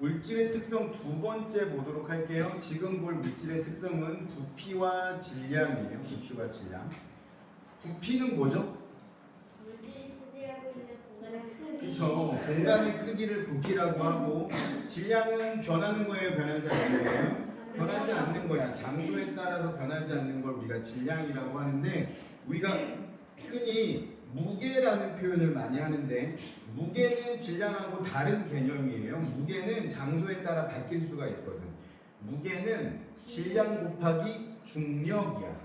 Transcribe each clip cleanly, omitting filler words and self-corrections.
물질의 특성 두 번째 보도록 할게요. 지금 볼 물질의 특성은 부피와 질량이에요. 부피와 질량. 부피는 뭐죠? 물질이 차지하고 있는 공간의 크기. 그렇죠. 공간의 크기를 부피라고 하고, 질량은 변하는 거예요, 변하지 않는 거예요? 변하지 않는 거야. 장소에 따라서 변하지 않는 걸 우리가 질량이라고 하는데, 우리가 흔히 무게라는 표현을 많이 하는데, 무게는 질량하고 다른 개념이에요. 무게는 장소에 따라 바뀔 수가 있거든. 무게는 질량 곱하기 중력이야.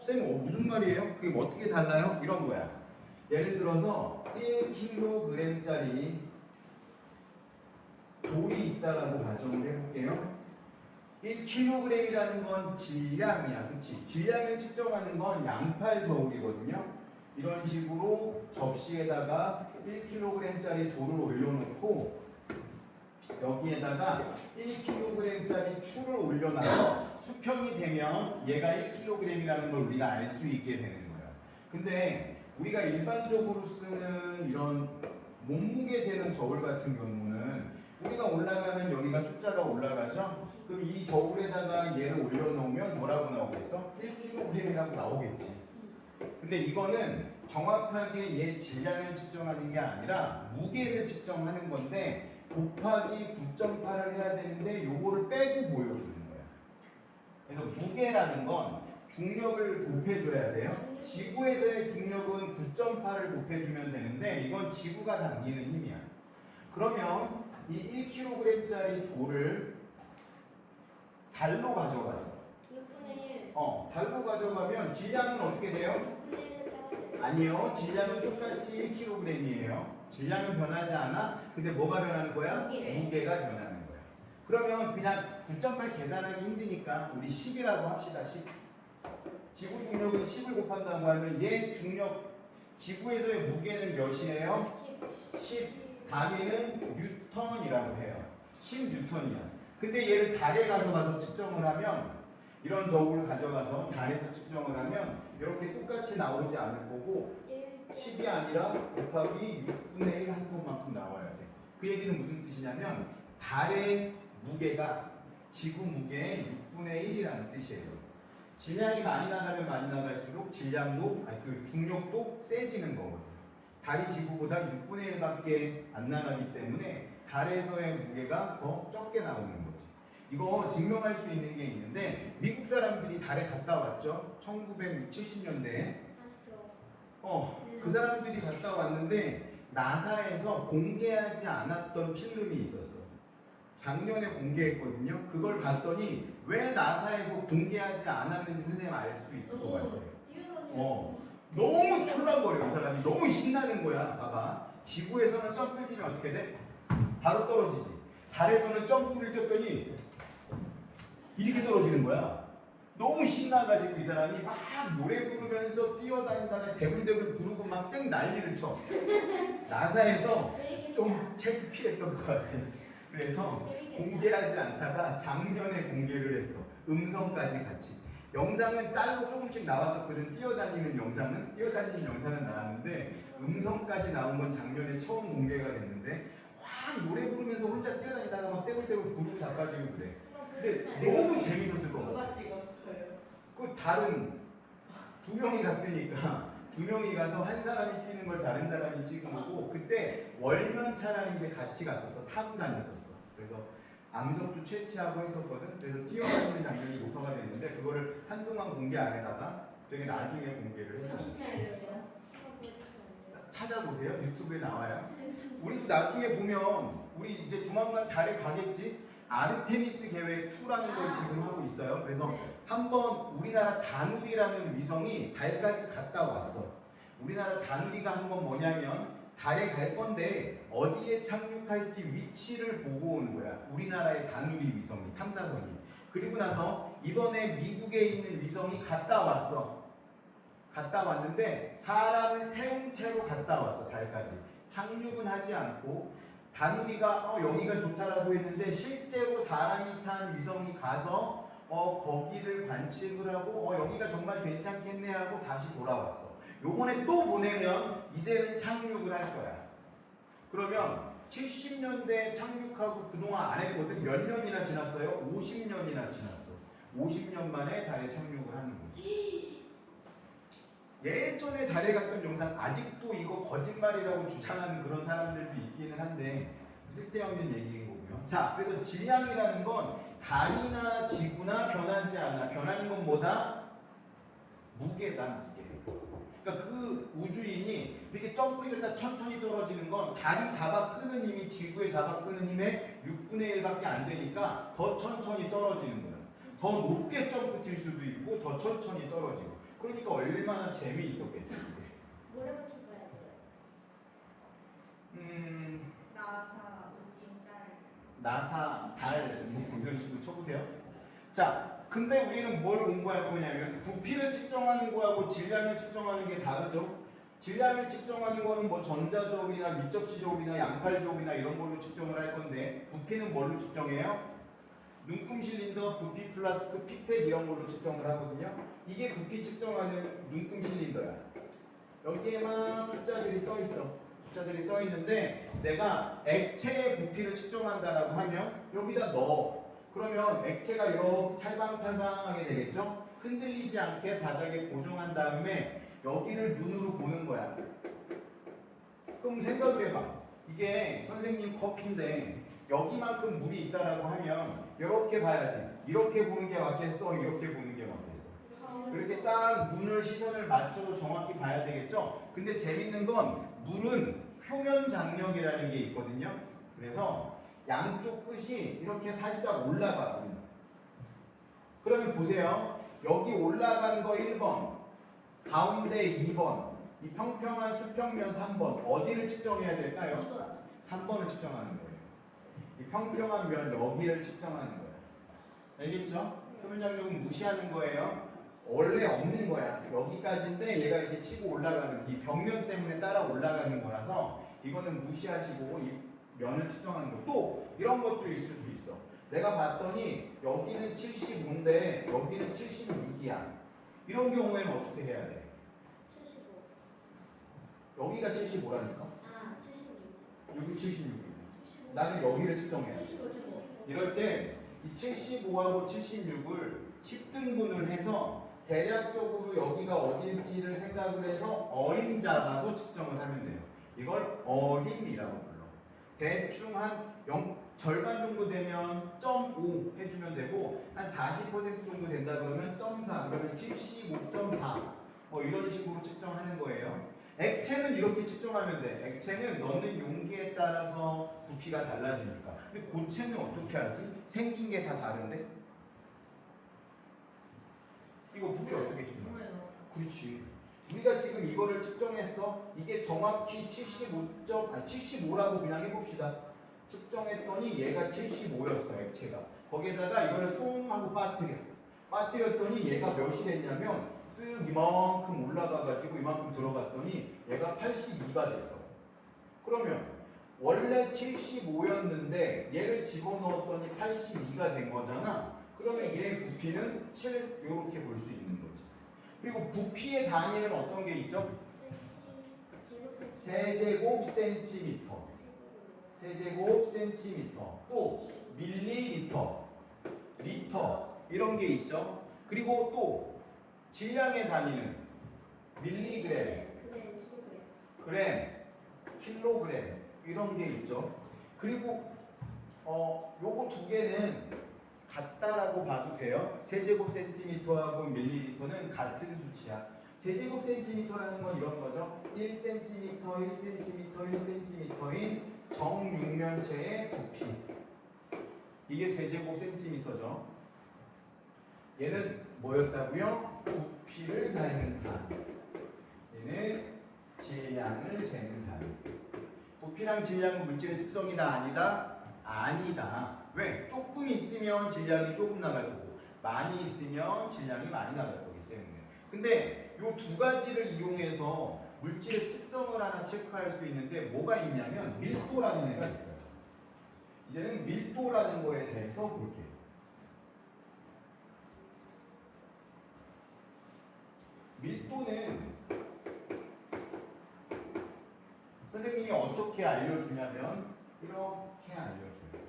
쌤, 무슨 말이에요? 그게 어떻게 달라요? 이런 거야. 예를 들어서 1kg짜리 돌이 있다라고 가정을 해볼게요. 1kg이라는 건 질량이야. 그치? 질량을 측정하는 건 양팔 저울이거든요. 이런 식으로 접시에다가 1kg짜리 돌을 올려놓고 여기에다가 1kg짜리 추를 올려놔서 수평이 되면 얘가 1kg이라는 걸 우리가 알 수 있게 되는 거야. 근데 우리가 일반적으로 쓰는 이런 몸무게 재는 저울 같은 경우는 우리가 올라가면 여기가 숫자가 올라가죠? 그럼 이 저울에다가 얘를 올려놓으면 뭐라고 나오겠어? 1kg이라고 나오겠지. 근데 이거는 정확하게 얘 질량을 측정하는 게 아니라 무게를 측정하는 건데 곱하기 9.8을 해야 되는데 요거를 빼고 보여주는 거야. 그래서 무게라는 건 중력을 곱해줘야 돼요. 지구에서의 중력은 9.8을 곱해주면 되는데 이건 지구가 당기는 힘이야. 그러면 이 1kg짜리 돌을 달로 가져갔어. 6분의 1. 달로 가져가면 질량은 어떻게 돼요? 6분의 1을 따야 돼요. 아니요. 질량은 똑같이 1kg이에요. 질량은 변하지 않아. 근데 뭐가 변하는 거야? 무게. 무게가 변하는 거야. 그러면 그냥 9.8 계산하기 힘드니까 우리 10이라고 합시다. 10. 지구 중력은 10을 곱한다고 하면 얘 중력, 지구에서의 무게는 몇이에요? 10. 단위는 뉴턴이라고 해요. 10뉴턴이야. 근데 얘를 달에 가져가서 측정을 하면 이런 저울을 가져가서 달에서 측정을 하면 이렇게 똑같이 나오지 않을 거고 10이 아니라 곱하기 6분의 1 한 것만큼 나와야 돼. 그 얘기는 무슨 뜻이냐면 달의 무게가 지구 무게의 6분의 1이라는 뜻이에요. 질량이 많이 나가면 많이 나갈수록 질량도, 그 중력도 세지는 거거든. 달이 지구보다 6분의 1밖에 안 나가기 때문에 달에서의 무게가 더 적게 나오는 거지. 이거 증명할 수 있는 게 있는데 미국 사람들이 달에 갔다 왔죠. 1970년대에. 그 사람들이 갔다 왔는데 나사에서 공개하지 않았던 필름이 있었어. 작년에 공개했거든요. 그걸 봤더니 왜 나사에서 공개하지 않았는지 선생님 알 수 있을 것 같아요. 너무 촐랑거려. 이 사람이 너무 신나는 거야. 봐봐. 지구에서는 점프를 뛰면 어떻게 돼? 바로 떨어지지. 달에서는 점프를 뛰었더니 이렇게 떨어지는 거야. 너무 신나가지고 이 사람이 막 노래 부르면서 뛰어다니다가 대굴대굴 구르고 막 쌩 난리를 쳐. 나사에서 좀 창피했던 것 같아. 그래서 공개하지 않다가 작년에 공개를 했어. 음성까지 같이. 영상은 짤로 조금씩 나왔었거든. 뛰어다니는 영상은 나왔는데 음성까지 나온 건 작년에 처음 공개가 됐는데 확 노래 부르면서 혼자 뛰어다니다가 막 떼굴떼굴 구르고 자빠지고 그래. 근데 너무 재밌었을 것 같아. 누가 찍었어요? 그 다른 두 명이 갔으니까 두 명이 가서 한 사람이 뛰는 걸 다른 사람이 찍은 거고 그때 월면차라는 게 같이 갔었어. 타고 다녔었어. 그래서 암석도 채취하고 했었거든. 그래서 뛰어다니는 장면이 녹화가 됐는데 그거를 한동안 공개 안 해다가 되게 나중에 공개를 했었어. 찾아보세요. 유튜브에 나와요. 우리도 나중에 보면 우리 이제 조만간 달에 가겠지. 아르테미스 계획 2라는 걸 지금 하고 있어요. 그래서 한번 우리나라 다누리라는 위성이 달까지 갔다 왔어. 우리나라 다누리가 한 건 뭐냐면 달에 갈 건데 어디에 착륙할지 위치를 보고 오는 거야. 우리나라의 다누리 위성이, 탐사선이. 그리고 나서 이번에 미국에 있는 위성이 갔다 왔어. 갔다 왔는데 사람을 태운 채로 갔다 왔어. 달까지. 착륙은 하지 않고 다누리가 여기가 좋다라고 했는데 실제로 사람이 탄 위성이 가서 거기를 관측을 하고 여기가 정말 괜찮겠네 하고 다시 돌아왔어. 요번에 또 보내면 이제는 착륙을 할 거야. 그러면 70년대 착륙하고 그동안 안 했거든. 몇 년이나 지났어요? 50년이나 지났어. 50년 만에 달에 착륙을 하는 거지. 예전에 달에 갔던 영상 아직도 이거 거짓말이라고 주장하는 그런 사람들도 있기는 한데 쓸데없는 얘기인 거고요. 자, 그래서 질량이라는 건 달이나 지구나 변하지 않아. 변하는 건 뭐다? 무게다, 무게. 그러니까 그 우주인이 이렇게 점프했다 천천히 떨어지는 건 달이 잡아 끄는 힘이 지구에 잡아 끄는 힘의 6분의 1밖에 안 되니까 더 천천히 떨어지는 거야. 더 높게 점프 뛸 수도 있고 더 천천히 떨어지고. 그러니까 얼마나 재미있었겠어요, 그게. 뭐래 맞춰봐야 돼요? 나사 우진짤. 나사, 달, 뭐 이런 식으로 쳐보세요. 자, 근데 우리는 뭘 공부할 거냐면 부피를 측정하는 거하고 질량을 측정하는 게 다르죠. 질량을 측정하는 거는 뭐 전자적이나 밀접시적이나 양팔적이나 이런 걸로 측정을 할 건데 부피는 뭘로 측정해요? 눈금 실린더, 부피 플라스크, 피펫 이런 걸로 측정을 하거든요. 이게 부피 측정하는 눈금 실린더야. 여기에만 숫자들이 써 있어. 숫자들이 써 있는데 내가 액체의 부피를 측정한다라고 하면 여기다 넣어. 그러면 액체가 이렇게 찰방찰방하게 되겠죠? 흔들리지 않게 바닥에 고정한 다음에 여기를 눈으로 보는 거야. 그럼 생각을 해봐. 이게 선생님 커피인데 여기만큼 물이 있다라고 하면 이렇게 봐야지. 이렇게 보는 게 맞겠어? 이렇게 보는 게 맞겠어? 그렇게 딱 눈을 시선을 맞춰서 정확히 봐야 되겠죠? 근데 재밌는 건 물은 표면 장력이라는 게 있거든요. 그래서 양쪽 끝이 이렇게 살짝 올라가 버려요. 그러면 보세요. 여기 올라간 거 1번, 가운데 2번, 이 평평한 수평면 3번 어디를 측정해야 될까요? 3번을 측정하는 거예요. 이 평평한 면 여기를 측정하는 거예요. 알겠죠? 표면 장력은 무시하는 거예요. 원래 없는 거야. 여기까지인데 얘가 이렇게 치고 올라가는 이 벽면 때문에 따라 올라가는 거라서 이거는 무시하시고 이 면을 측정하는 거. 또 이런 것도 있을 수 있어. 내가 봤더니 여기는 75인데 여기는 76이야. 이런 경우에는 어떻게 해야 돼? 75. 여기가 75라니까. 아, 76. 여기 76이고. 나는 여기를 측정해야 돼. 75. 이럴 때 이 75하고 76을 10등분을 해서 대략적으로 여기가 어딜지를 생각을 해서 어림 잡아서 측정을 하면 돼요. 이걸 어림이라고 불러. 대충 한 절반 정도 되면 0.5 해주면 되고 한 40% 정도 된다 그러면 0.4 그러면 75.4 뭐 이런 식으로 측정하는 거예요. 액체는 이렇게 측정하면 돼. 액체는 넣는 용기에 따라서 부피가 달라지니까. 근데 고체는 어떻게 하지? 생긴 게 다 다른데? 이거 부피 어떻게 측정해? 그렇지. 우리가 지금 이거를 측정했어. 이게 정확히 75라고 그냥 해봅시다. 측정했더니 얘가 75였어, 액체가. 거기에다가 이거를 숭 하고 빠뜨렸더니 얘가 몇이 됐냐면 쓱 이만큼 올라가가지고 이만큼 들어갔더니 얘가 82가 됐어. 그러면 원래 75였는데 얘를 집어넣었더니 82가 된 거잖아. 그러면 얘 부피는 7 이렇게 볼 수 있는 거지. 그리고 부피의 단위는 어떤 게 있죠? 세제곱 센티미터. 세제곱 센티미터. 또 밀리리터, 리터 이런 게 있죠. 그리고 또 질량의 단위는 밀리그램, 그램, 킬로그램 이런 게 있죠. 그리고 요거 두 개는 같다라고 봐도 돼요. 세제곱 센티미터하고 밀리리터는 같은 수치야. 세제곱 센티미터라는 건 이런 거죠. 1cm, 1cm, 1cm인 정육면체의 부피. 이게 세제곱 센티미터죠. 얘는 뭐였다고요? 부피를 다루는 단위. 얘는 질량을 재는 단위. 부피랑 질량은 물질의 특성이다 아니다? 아니다. 왜? 조금 있으면 질량이 조금 나갈 거고 많이 있으면 질량이 많이 나갈 거기 때문에. 근데 이 두 가지를 이용해서 물질의 특성을 하나 체크할 수 있는데 뭐가 있냐면 밀도라는 애가 있어요. 이제는 밀도라는 거에 대해서 볼게요. 밀도는 선생님이 어떻게 알려주냐면 이렇게 알려줘요.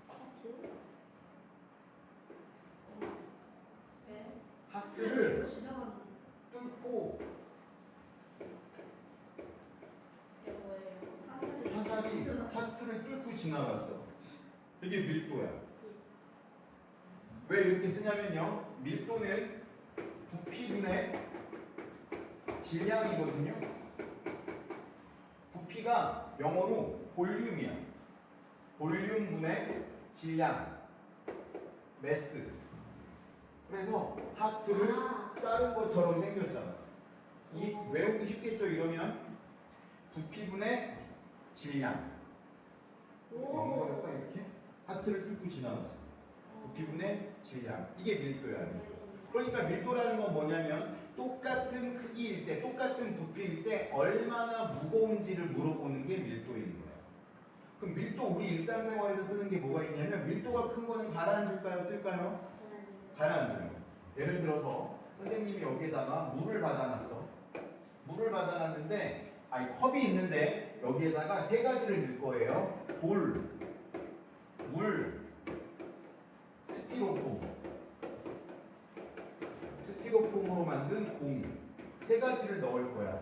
하트. 네. 하트를 지나가는 뚫고 게 뭐예요? 화살이 하트를 뚫고 지나갔어. 이게 밀도야. 왜 이렇게 쓰냐면요. 밀도는 부피분의 질량이거든요. 부피가 영어로 볼륨이야. 볼륨분의 질량, 매스. 그래서 하트를 자른 것처럼 생겼잖아. 이 외우기 쉽겠죠? 이러면 부피분의 질량. 영어할까 이렇게? 하트를 뚫고 지나갔어. 부피분의 질량. 이게 밀도야. 그러니까 밀도라는 건 뭐냐면 똑같은 크기일 때, 똑같은 부피일 때 얼마나 무거운지를 물어보는 게 밀도인 거야. 그럼 밀도 우리 일상생활에서 쓰는 게 뭐가 있냐면 밀도가 큰 거는 가라앉을까요? 뜰까요? 가라앉아요. 예를 들어서 선생님이 여기에다가 물을 받아놨어. 물을 받아놨는데 컵이 있는데 여기에다가 세 가지를 넣을 거예요. 돌, 물, 스티로폼으로 만든 공 세 가지를 넣을 거야.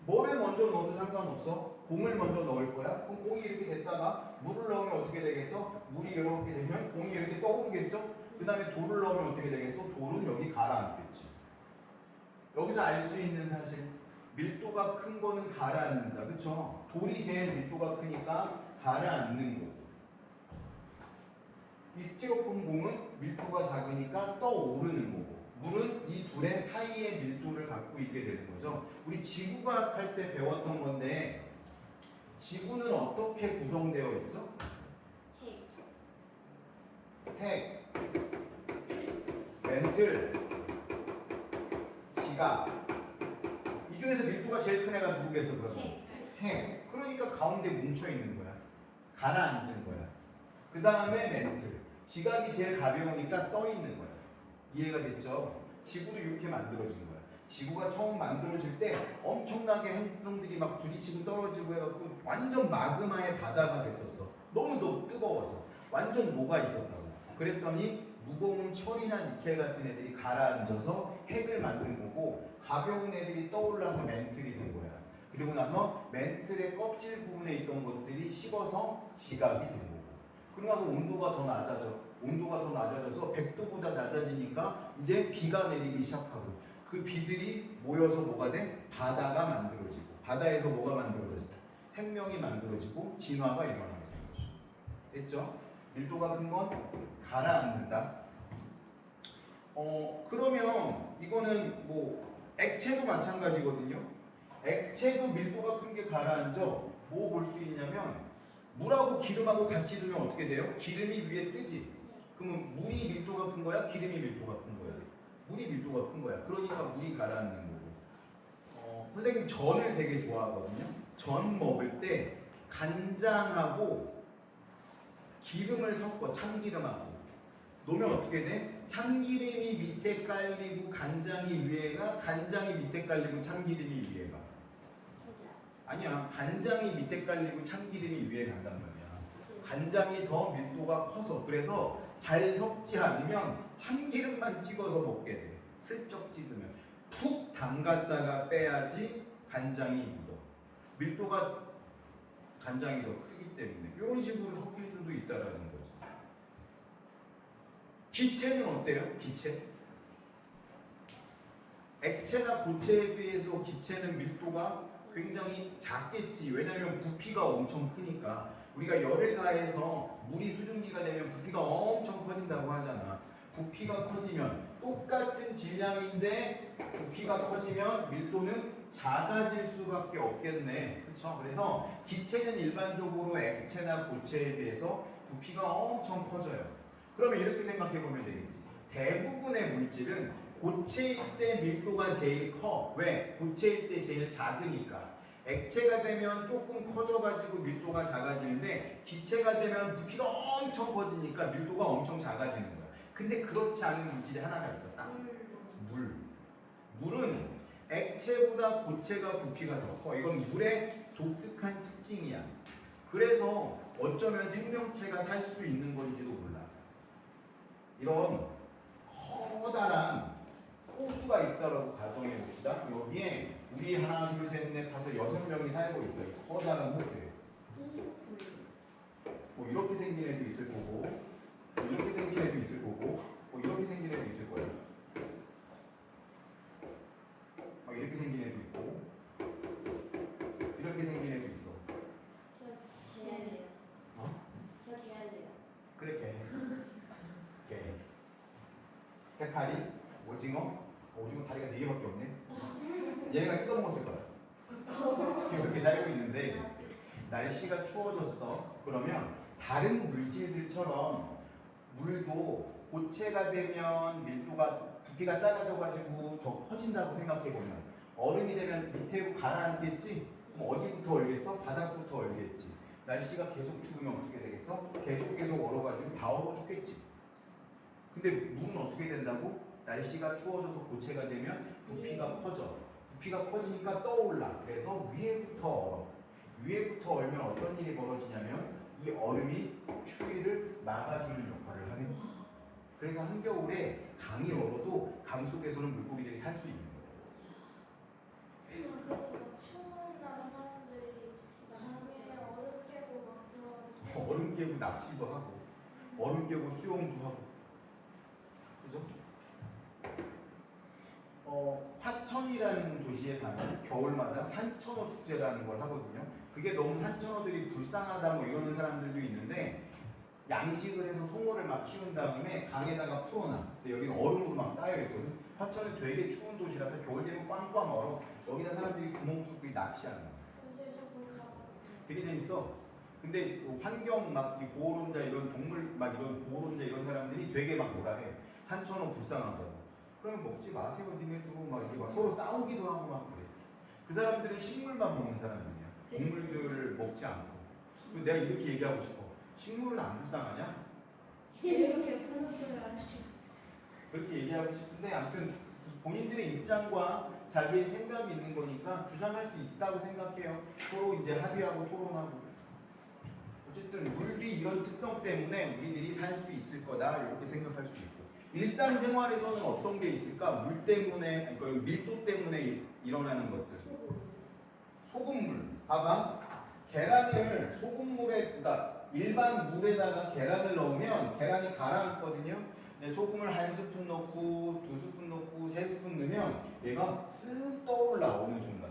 뭐를 먼저 넣어도 상관없어. 공을 먼저 넣을 거야. 그럼 공이 이렇게 됐다가 물을 넣으면 어떻게 되겠어? 물이 이렇게 되면 공이 이렇게 떠오르겠죠? 그 다음에 돌을 넣으면 어떻게 되겠어? 돌은 여기 가라앉겠지. 여기서 알 수 있는 사실 밀도가 큰 거는 가라앉는다. 그쵸? 돌이 제일 밀도가 크니까 가라앉는 거고 이 스티로폼 공은 밀도가 작으니까 떠오르는 거고 물은 이 둘의 사이의 밀도를 갖고 있게 되는 거죠. 우리 지구과학 할 때 배웠던 건데 지구는 어떻게 구성되어 있죠? 핵, 멘틀, 지각. 이 중에서 밀도가 제일 큰 애가 누구겠어 그러면? 핵. 그러니까 가운데 뭉쳐 있는 거야. 가라앉은 거야. 그 다음에 멘틀. 지각이 제일 가벼우니까 떠 있는 거야. 이해가 됐죠? 지구도 이렇게 만들어진 거야. 지구가 처음 만들어질 때 엄청나게 행성들이 막 부딪히고 떨어지고 해갖고 완전 마그마의 바다가 됐었어. 너무 뜨거워서 완전 녹아 있었다고. 그랬더니 무거운 철이나 니켈 같은 애들이 가라앉아서 핵을 만든 거고 가벼운 애들이 떠올라서 멘틀이 된 거야. 그리고 나서 멘틀의 껍질 부분에 있던 것들이 식어서 지각이 된 거고. 그러고 나서 온도가 더 낮아져. 온도가 더 낮아져서 100도보다 낮아지니까 이제 비가 내리기 시작하고 그 비들이 모여서 뭐가 돼? 바다가 만들어지고 바다에서 뭐가 만들어졌어? 생명이 만들어지고 진화가 일어나게 된 거죠. 됐죠? 밀도가 큰 건 가라앉는다. 그러면 이거는 뭐 액체도 마찬가지거든요. 액체도 밀도가 큰 게 가라앉아. 뭐 볼 수 있냐면 물하고 기름하고 같이 두면 어떻게 돼요? 기름이 위에 뜨지. 그러면 물이 밀도가 큰 거야? 기름이 밀도가 큰 거야? 물이 밀도가 큰 거야. 그러니까 물이 가라앉는 거고. 선생님 전을 되게 좋아하거든요. 전 먹을 때 간장하고 기름을 섞어. 참기름하고 놓으면 어떻게 돼? 참기름이 밑에 깔리고 간장이 위에 가, 간장이 밑에 깔리고 참기름이 위에 가. 아니야. 간장이 밑에 깔리고 참기름이 위에 간단 말이야. 간장이 더 밀도가 커서 그래서 잘 섞지 않으면 참기름만 찍어서 먹게 돼. 슬쩍 찍으면 푹 담갔다가 빼야지 간장이 묻어. 밀도가 간장이 더 크기 때문에 이런 식으로 섞일 수도 있다라는 거지. 기체는 어때요? 기체? 액체나 고체에 비해서 기체는 밀도가 굉장히 작겠지. 왜냐하면 부피가 엄청 크니까. 우리가 열을 가해서 물이 수증기가 되면 부피가 엄청 커진다고 하잖아. 부피가 커지면 똑같은 질량인데 부피가 커지면 밀도는 작아질 수밖에 없겠네. 그렇죠? 그래서 기체는 일반적으로 액체나 고체에 비해서 부피가 엄청 커져요. 그러면 이렇게 생각해 보면 되겠지. 대부분의 물질은 고체일 때 밀도가 제일 커. 왜? 고체일 때 제일 작으니까. 액체가 되면 조금 커져가지고 밀도가 작아지는데 기체가 되면 부피가 엄청 커지니까 밀도가 엄청 작아지는 거야. 근데 그렇지 않은 물질이 하나가 있어. 딱 물. 물은 액체보다 고체가 부피가 더 커. 이건 물의 독특한 특징이야. 그래서 어쩌면 생명체가 살 수 있는 건지도 몰라. 이런 커다란 호수가 있다라고 가정해 봅시다. 여기에 우리 하나, 둘, 셋, 넷, 다섯, 6명이 살고 있어요. 커다란 호수에. 뭐 이렇게 생긴 애도 있을 거고, 뭐 이렇게 생긴 애도 있을 거고, 뭐 이렇게 생긴 애도 있을 거예요. 막 이렇게 생긴 애도 있고, 이렇게 생긴 애도 있어. 저 개할래요. 어? 저 개할래요. 그래 개. 해파리, 오징어, 오징어 다리가 4개밖에 없네. 얘네가 뜯어먹었을 거야. 이렇게 살고 있는데 날씨가 추워졌어. 그러면 다른 물질들처럼 물도 고체가 되면 밀도가 부피가 작아져가지고 더 커진다고 생각해보면 얼음이 되면 밑으로 가라앉겠지? 그럼 어디부터 얼겠어? 바닥부터 얼겠지. 날씨가 계속 추우면 어떻게 되겠어? 계속 얼어가지고 다 얼어 죽겠지. 근데 물은 어떻게 된다고? 날씨가 추워져서 고체가 되면 부피가 커져. 부피가 커지니까 떠올라. 그래서 위에부터 얼어. 위에부터 얼면 어떤 일이 벌어지냐면 이 얼음이 추위를 막아주는 역할을 하는 거야. 그래서 한겨울에 강이 얼어도 강 속에서는 물고기들이 살 수 있는 거야. 그래서 막 추운 나라 사람들이 나중에 얼음 깨고 막 들어가서 얼음 깨고 낚시도 하고 얼음 깨고 수영도 하고 그죠? 화천이라는 도시에 가면 겨울마다 산천어 축제라는 걸 하거든요. 그게 너무 산천어들이 불쌍하다 뭐 이러는 사람들도 있는데 양식을 해서 송어를 막 키운 다음에 강에다가 풀어놔. 근데 여기는 얼음으로 막 쌓여있거든. 화천은 되게 추운 도시라서 겨울 되면 꽝꽝 얼어. 여기다 사람들이 구멍 뚫고 낚시하는 거야. 요새 저거 가봤어요. 되게 재밌어. 근데 환경 막 이 보호론자 이런 동물 막 이런 보호론자 이런 사람들이 되게 막 뭐라 해. 산천어 불쌍하다고. 그러면 먹지 마세요. 니네도 막 이렇게 막 서로 싸우기도 하고 막 그래. 그 사람들은 식물만 먹는 사람들이야. 동물들을 먹지 않고. 그리고 내가 이렇게 얘기하고 싶어. 식물은 안 불쌍하냐? 이렇게 분수를 하시고 그렇게 얘기하고 싶은데 아무튼 본인들의 입장과 자기의 생각이 있는 거니까 주장할 수 있다고 생각해요. 서로 이제 합의하고 토론하고. 어쨌든 물이 이런 특성 때문에 우리들이 살 수 있을 거다 이렇게 생각할 수 있고 일상생활에서는 어떤 게 있을까? 물 때문에 아니, 그 밀도 때문에 일어나는 것들. 소금물. 봐봐. 계란을 소금물에 그러니까 일반 물에다가 계란을 넣으면 계란이 가라앉거든요. 근데 소금을 1스푼 넣고 2스푼 넣고 3스푼 넣으면 얘가 쓱 떠올라 어느 순간.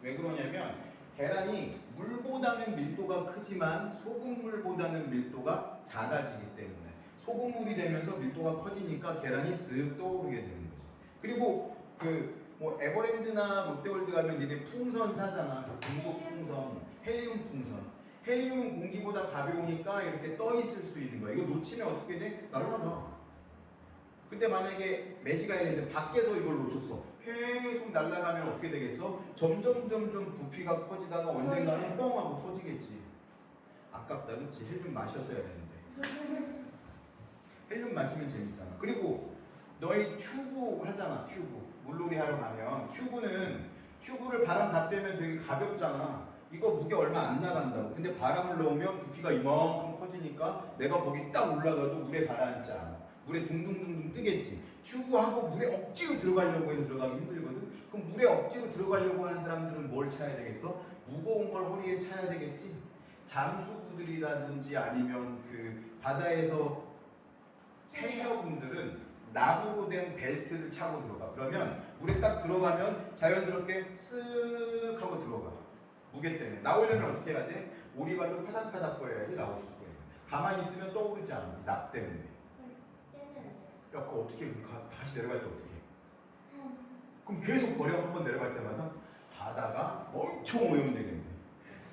왜 그러냐면 계란이 물보다는 밀도가 크지만 소금물보다는 밀도가 작아지기 때문에 소금물이 되면서 밀도가 커지니까 계란이 쓱 떠오르게 되는 거죠. 그리고 그 뭐 에버랜드나 롯데월드 가면 니네 풍선 사잖아. 그 금속 풍선, 헬륨 풍선. 헬륨은 공기보다 가벼우니까 이렇게 떠 있을 수 있는 거야. 이거 놓치면 어떻게 돼? 날아가. 근데 만약에 매지가 있는데 밖에서 이걸 놓쳤어. 계속 날아가면 어떻게 되겠어? 점점 부피가 커지다가 언젠가는 뻥 하고 터지겠지. 아깝다, 그치? 헬륨 마셨어야 되는데. 헬륨 마시면 재밌잖아. 그리고 너희 튜브 하잖아, 튜브. 물놀이 하러 가면 튜브를 바람 다 빼면 되게 가볍잖아. 이거 무게 얼마 안 나간다고. 근데 바람을 넣으면 부피가 이만큼 커지니까 내가 거기 딱 올라가도 물에 가라앉지 않아. 물에 둥둥둥둥 뜨겠지. 튜브하고 물에 억지로 들어가려고 해도 들어가기 힘들거든. 그럼 물에 억지로 들어가려고 하는 사람들은 뭘 차야 되겠어? 무거운 걸 허리에 차야 되겠지. 잠수부들이라든지 아니면 그 바다에서 해녀분들은 나무로 된 벨트를 차고 들어가. 그러면 물에 딱 들어가면 자연스럽게 쓱 하고 들어가. 무게 때문에. 나오려면 어떻게 해야 돼? 오리발로 파닥파닥 거려야지 나올 수 있어요. 가만히 있으면 떠오르지 않아. 납 때문에. 야, 그거 어떻게 다시 내려갈 때 어떻게 해? 그럼 계속 버려. 한번 내려갈 때마다 바다가 엄청 오염되겠네.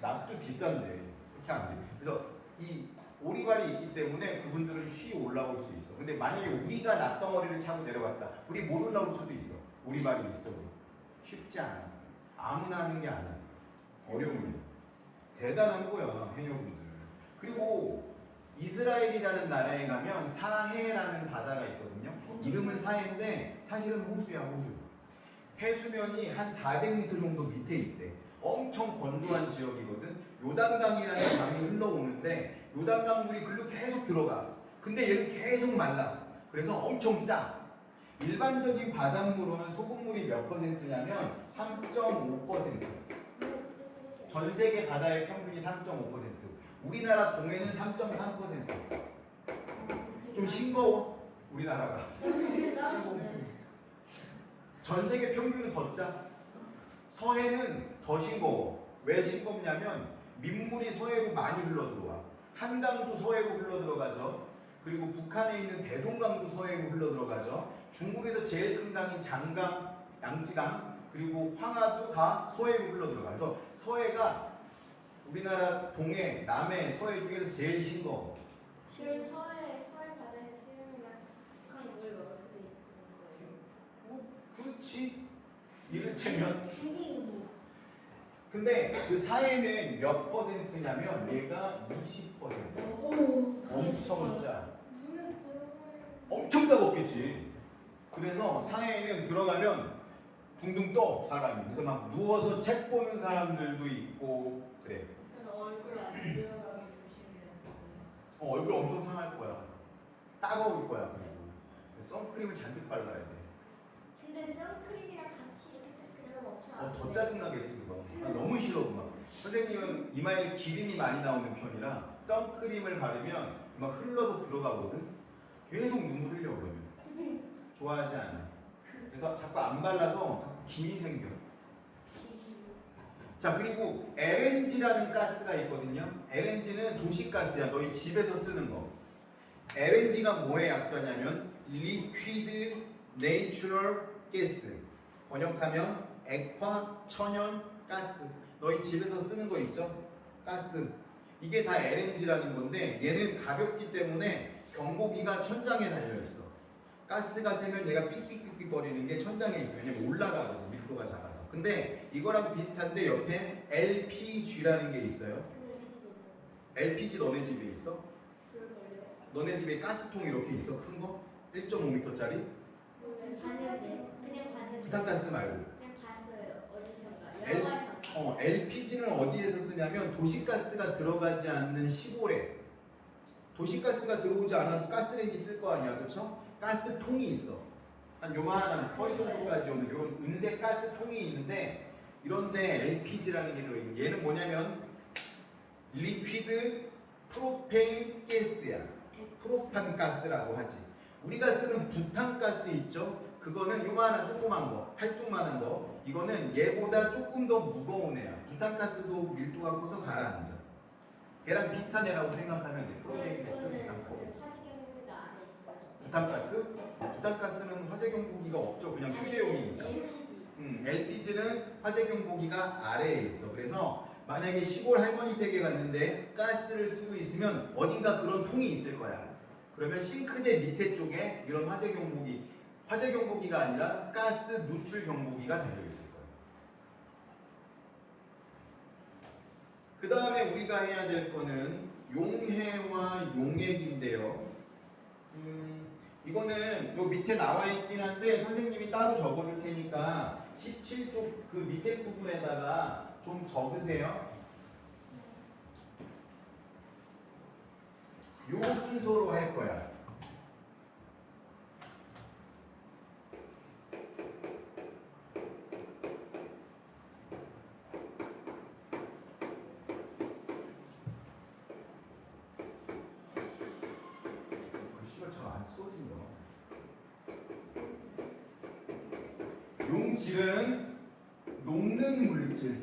납도 비싼데 그렇게 안 돼. 그래서 이 오리발이 있기 때문에 그분들은 쉬이 올라올 수 있어. 근데 만약에 우리가 납덩어리를 차고 내려갔다. 우리 못 올라올 수도 있어. 오리발이 있어도. 쉽지 않아. 아무나 하는 게 아니야. 어려움이. 대단한 거야, 해녀분들. 그리고 이스라엘이라는 나라에 가면 사해라는 바다가 있거든요. 이름은 사해인데 사실은 호수야, 호수. 해수면이 한 400m 정도 밑에 있대. 엄청 건조한 지역이거든. 요단강이라는 강이 흘러오는데 요단강 물이 글로 계속 들어가. 근데 얘는 계속 말라. 그래서 엄청 짜. 일반적인 바닷물은 소금물이 몇 퍼센트냐면 3.5%. 전 세계 바다의 평균이 3.5%. 우리나라 동해는 3.3%. 좀 싱거워. 우리나라가. 전 세계 평균은 더 짜. 서해는 더 싱거워. 왜 싱겁냐면 민물이 서해로 많이 흘러들어와. 한강도 서해로 흘러들어가죠. 그리고 북한에 있는 대동강도 서해로 흘러들어가죠. 중국에서 제일 큰 강인 장강, 양지강, 그리고 황하도 다 서해로 흘러들어가. 그래서 서해가 우리나라 동해, 남해, 서해 중에서 제일 싱거워. 실 서해 바다에 수영이랑 북한 물 먹을 수도 있는 거예요. 뭐 그렇지. 이를테면 중국 근데 그 사해는 몇 퍼센트냐면 얘가 20%. 엄청 짜. 눈에 들어가요. 엄청 따갑겠지. 그래서 사해에는 들어가면 둥둥 떠 사람이. 그래서 막 누워서 책 보는 사람들도 있고 그래. 그래서 얼굴 안 들어가게 조심해야 돼요. 얼굴 엄청 상할 거야. 따가울 거야. 그리고 선크림을 잔뜩 발라야 돼. 근데 선크림이랑 같이 이렇게 딱 들어가면 엄청 더 짜증나겠지 그거. 나 너무 싫어 그거. 선생님은 이마에 기름이 많이 나오는 편이라 선크림을 바르면 막 흘러서 들어가거든. 계속 눈물 흘려 그러면. 좋아하지 않아. 그래서 자꾸 안 발라서 자꾸 김이 생겨. 자 그리고 LNG라는 가스가 있거든요. LNG는 도시가스야. 너희 집에서 쓰는 거. LNG가 뭐의 약자냐면 Liquid Natural Gas. 번역하면 액화 천연 가스. 너희 집에서 쓰는 거 있죠? 가스. 이게 다 LNG라는 건데 얘는 가볍기 때문에 경보기가 천장에 달려있어. 가스가 새면 얘가 삑삑삑삑 거리는 게 천장에 있어. 왜냐면 올라가거든. 밀도가 작아서. 근데 이거랑 비슷한데 옆에 LPG라는 게 있어요. LPG 너네 집에 있어? 너네 집에 가스통 이렇게 있어? 큰 거? 1.5m짜리? 그냥 봤는데 부탄가스 말고. 그냥 봤어요. 어디선가 영화에서. LPG는 어디에서 쓰냐면 도시가스가 들어가지 않는 시골에. 도시가스가 들어오지 않아도 가스레인지 쓸 거 아니야, 그렇죠? 가스통이 있어. 한 요만한 허리 정도까지 오는 이런 은색 가스통이 있는데 이런데 LPG라는 게 들어있는. 얘는 뭐냐면 리퀴드 프로페인 가스야. 프로판 가스라고 하지. 우리가 쓰는 부탄가스 있죠? 그거는 요만한 조그만 거, 팔뚝만한 거. 이거는 얘보다 조금 더 무거운 애야. 부탄가스도 밀도가 커서 가라앉아. 걔랑 비슷한 애라고 생각하면 돼. 프로페인 가스, 부탄가스. 부탄가스? 부탄가스는 화재 경보기가 없죠. 그냥 휴대용이니까. LPG는 화재 경보기가 아래에 있어. 그래서 만약에 시골 할머니 댁에 갔는데 가스를 쓰고 있으면 어딘가 그런 통이 있을 거야. 그러면 싱크대 밑에 쪽에 이런 화재 경보기가 아니라 가스 누출 경보기가 달려 있을 거야. 그 다음에 우리가 해야 될 거는 용해와 용액인데요. 이거는 요 밑에 나와 있긴 한데 선생님이 따로 적어줄 테니까 17쪽 그 밑에 부분에다가 좀 적으세요. 요 순서로 할 거야. 글씨가 잘 안 써진다. 용질은 녹는 물질.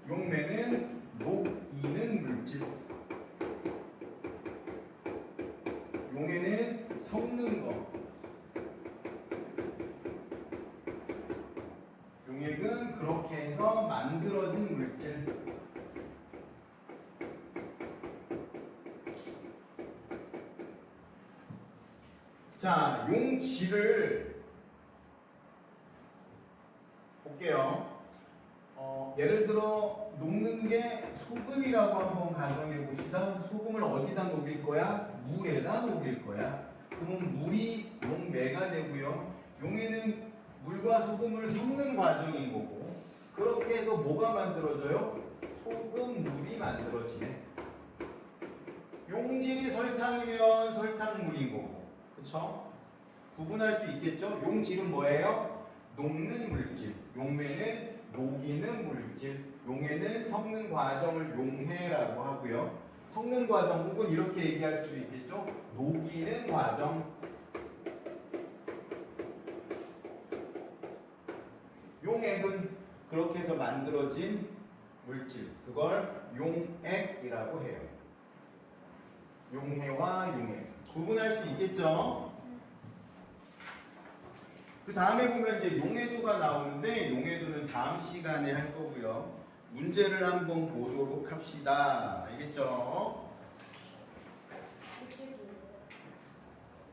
용매는 녹이는 물질. 용해는 섞는 거. 용액은 그렇게 해서 만들어진 물질. 자, 용질을 볼게요. 예를 들어 녹는 게 소금이라고 한번 가정해 봅시다. 소금을 어디다 녹일 거야? 물에다 녹일 거야. 그러면 물이 용매가 되고요. 용에는 물과 소금을 섞는 과정인 거고, 그렇게 해서 뭐가 만들어져요? 소금물이 만들어지네. 용질이 설탕이면 설탕물인 거고, 그쵸? 구분할 수 있겠죠? 용질은 뭐예요? 녹는 물질, 용매는 녹이는 물질, 용해는 섞는 과정을 용해라고 하고요. 섞는 과정 혹은 이렇게 얘기할 수도 있겠죠? 녹이는 과정. 용액은 그렇게 해서 만들어진 물질, 그걸 용액이라고 해요. 용해와 용액 구분할 수 있겠죠? 그 다음에 보면 이제 용해도가 나오는데, 용해도는 다음 시간에 할 거고요. 문제를 한번 보도록 합시다. 알겠죠?